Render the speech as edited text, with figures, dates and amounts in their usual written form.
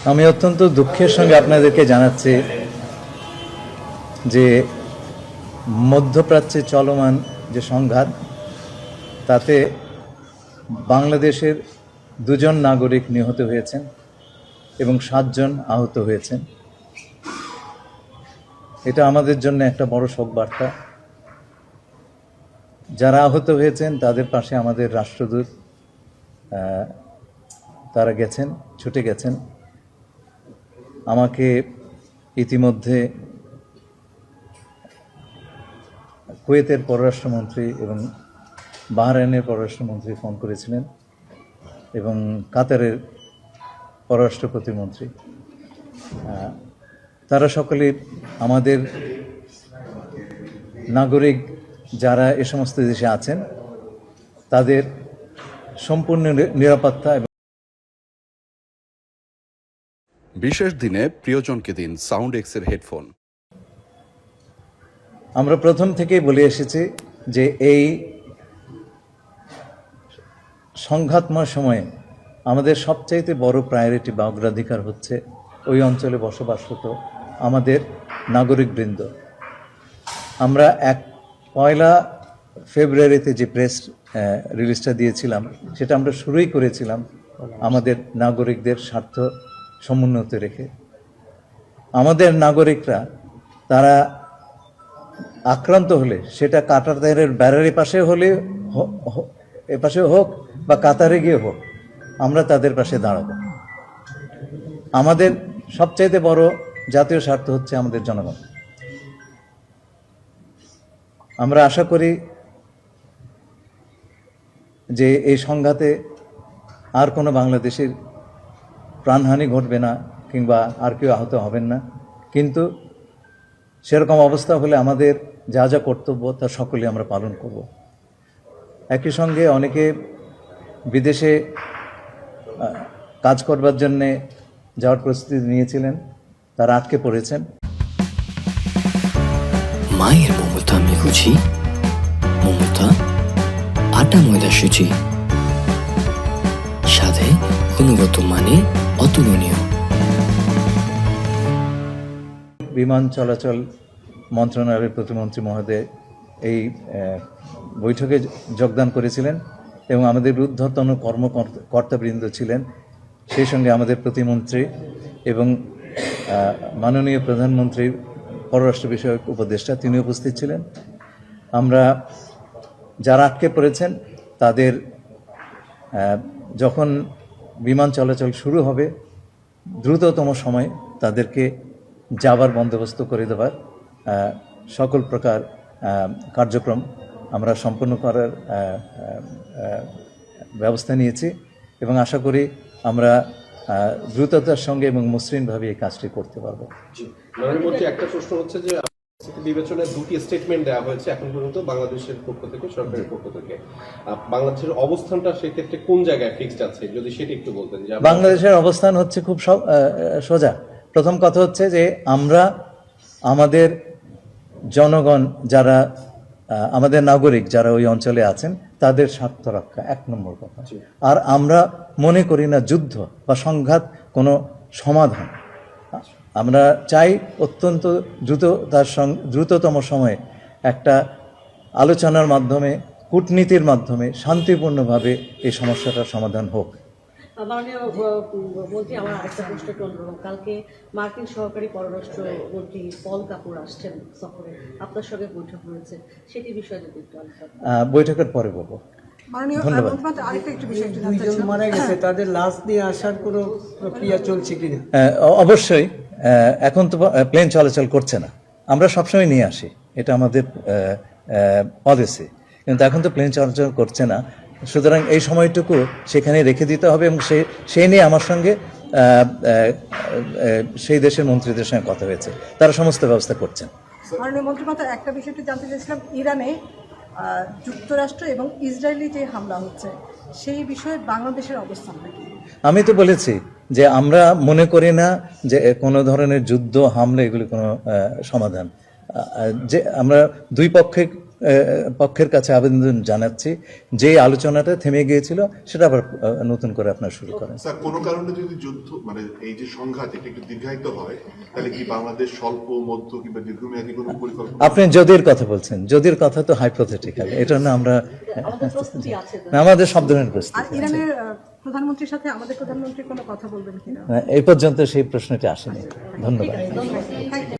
আমি অত্যন্ত দুঃখের সঙ্গে আপনাদেরকে জানাচ্ছি যে মধ্যপ্রাচ্যে চলমান যে সংঘাত তাতে বাংলাদেশের 2 জন নাগরিক নিহত হয়েছেন এবং 7 জন আহত হয়েছেন। এটা আমাদের জন্য একটা বড় শোক বার্তা। যারা আহত হয়েছেন তাদের পাশে আমাদের রাষ্ট্রদূত তারা গেছেন, ছুটে গেছেন। আমাকে ইতিমধ্যে কুয়েতের পররাষ্ট্রমন্ত্রী এবং বাহরাইনের পররাষ্ট্রমন্ত্রী ফোন করেছিলেন এবং কাতারের পররাষ্ট্র প্রতিমন্ত্রী। তারা সকলে আমাদের নাগরিক যারা এ সমস্ত দেশে আছেন তাদের সম্পূর্ণ নিরাপত্তা। বিশেষ দিনে প্রিয়জনকে দিন সাউন্ড এক্সের হেডফোন। আমরা প্রথম থেকেই বলে এসেছি যে এই সংঘাতময় সময়ে আমাদের সবচাইতে বড় প্রায়োরিটি বা অগ্রাধিকার হচ্ছে ওই অঞ্চলে বসবাসরত আমাদের নাগরিকবৃন্দ। আমরা 1 ফেব্রুয়ারিতে যে প্রেস রিলিজটা দিয়েছিলাম সেটা আমরা শুরুই করেছিলাম আমাদের নাগরিকদের স্বার্থ সমুন্নত রেখে। আমাদের নাগরিকরা তারা আক্রান্ত হলে সেটা কাতারের ব্যারারের পাশে হলে এপাশে হোক বা কাতারে গিয়ে হোক, আমরা তাদের পাশে দাঁড়াবো। আমাদের সবচাইতে বড় জাতীয় স্বার্থ হচ্ছে আমাদের জনগণ। আমরা আশা করি যে এই সংঘাতে আর কোনো বাংলাদেশের প্রাণহানি ঘটবে না কিংবা আর কেউ আহত হবেন না, কিন্তু সেরকম অবস্থা হলে আমাদের যা যা কর্তব্য তা সকলে আমরা পালন করব। একই সঙ্গে অনেকে বিদেশে কাজ করবার জন্যে যাওয়ার প্রস্তুতি নিয়েছিলেন, তারা আটকে পড়েছেন। মায়ের মমতা মেঘুচি, মমতা আটা ময়দা সুচি, সাথে গুণগত মানে অতুলনীয়। বিমান চলাচল মন্ত্রণালয়ের প্রতিমন্ত্রী মহোদয় এই বৈঠকে যোগদান করেছিলেন এবং আমাদের ঊর্ধ্বতন কর্মকর্তাবৃন্দ ছিলেন, সেই সঙ্গে আমাদের প্রতিমন্ত্রী এবং মাননীয় প্রধানমন্ত্রীর পররাষ্ট্র বিষয়ক উপদেষ্টা তিনি উপস্থিত ছিলেন। আমরা যারা আটকে পড়েছেন তাদের যখন বিমান চলাচল শুরু হবে দ্রুততম সময়ে তাদেরকে যাবার বন্দোবস্ত করে দেওয়ার সকল প্রকার কার্যক্রম আমরা সম্পন্ন করার ব্যবস্থা নিয়েছি এবং আশা করি আমরা দ্রুততার সঙ্গে এবং মসৃণভাবে এই কাজটি করতে পারবো। একটা প্রশ্ন হচ্ছে যে বিবেচনায় 2টি স্টেটমেন্ট দেওয়া হয়েছে এখন পর্যন্ত বাংলাদেশের পক্ষ থেকে, সরকারের পক্ষ থেকে। বাংলাদেশের অবস্থানটা সেক্ষেত্রে কোন জায়গায় ফিক্সড আছে যদি সেটা একটু বলতেন। বাংলাদেশের অবস্থান হচ্ছে খুব সোজা। প্রথম কথা হচ্ছে যে আমরা আমাদের জনগণ যারা আমাদের নাগরিক যারা ওই অঞ্চলে আছেন তাদের স্বার্থ রক্ষা 1 নম্বর কথা। আর আমরা মনে করি না যুদ্ধ বা সংঘাত কোনো সমাধান। আমরা চাই অত্যন্ত দ্রুততম সময়ে একটা আলোচনার মাধ্যমে, কূটনীতির মাধ্যমে শান্তিপূর্ণভাবে এই সমস্যাটার সমাধান হোক। মাননীয় মন্ত্রী, আমার আরেকটা প্রশ্ন একটু অন্যরকম। কালকে মার্কিন সহকারী পররাষ্ট্রমন্ত্রী পল কাপুর আসছেন সফরে, আপনার সঙ্গে বৈঠক হয়েছে, সেটি বিষয়ে যদি একটু বৈঠকের পরে বলবো। মারা গেছে, তাদের লাশ নিয়ে আসার কোনো প্রক্রিয়া চলছে কিনা? অবশ্যই। এখন তো প্লেন চলাচল করছে না, আমরা সবসময় নিয়ে আসি, এটা আমাদের পলিসি, কিন্তু এখন তো প্লেন চলাচল করছে না, সুতরাং এই সময়টুকু সেখানে রেখে দিতে হবে এবং সেই নিয়ে আমার সঙ্গে সেই দেশের মন্ত্রীদের সঙ্গে কথা হয়েছে, তারা সমস্ত ব্যবস্থা করছেন। মাননীয় মন্ত্রী, একটা বিষয় একটু জানতে চাইছিলাম, ইরানে যুক্তরাষ্ট্র এবং ইসরায়েলি যে হামলা হচ্ছে সেই বিষয়ে বাংলাদেশের অবস্থানটা কি? আমি তো বলেছি যে আমরা মনে করি না যে কোনো ধরনের যুদ্ধ হামলা এগুলি কোনো সমাধান। যে আমরা দুই পক্ষে পক্ষের কাছে আবেদন জানাচ্ছি যে আলোচনাটা থেমে গিয়েছিল সেটা আবার নতুন করে আপনার শুরু করেন। স্যার, কোনো কারণে যদি যুদ্ধ মানে এই যে সংঘাত এটা একটু দীর্ঘায়িত হয়, তাহলে কি বাংলাদেশ স্বল্প মধ্য কিংবা দীর্ঘমেয়াদী কোনো পরিকল্পনা? আপনি যদির কথা বলছেন, যদির কথা তো হাইপোথেটিক্যাল, এটা না আমরা আমাদের প্রস্তুতি আছে তো। আমাদের সব ধরনের আর প্রস্তুতি আছে। ইরানের প্রধানমন্ত্রীর সাথে আমাদের প্রধানমন্ত্রী কোনো কথা বলবেন কিনা? এই পর্যন্ত সেই প্রশ্নটি আসেনি। ধন্যবাদ। Thank you.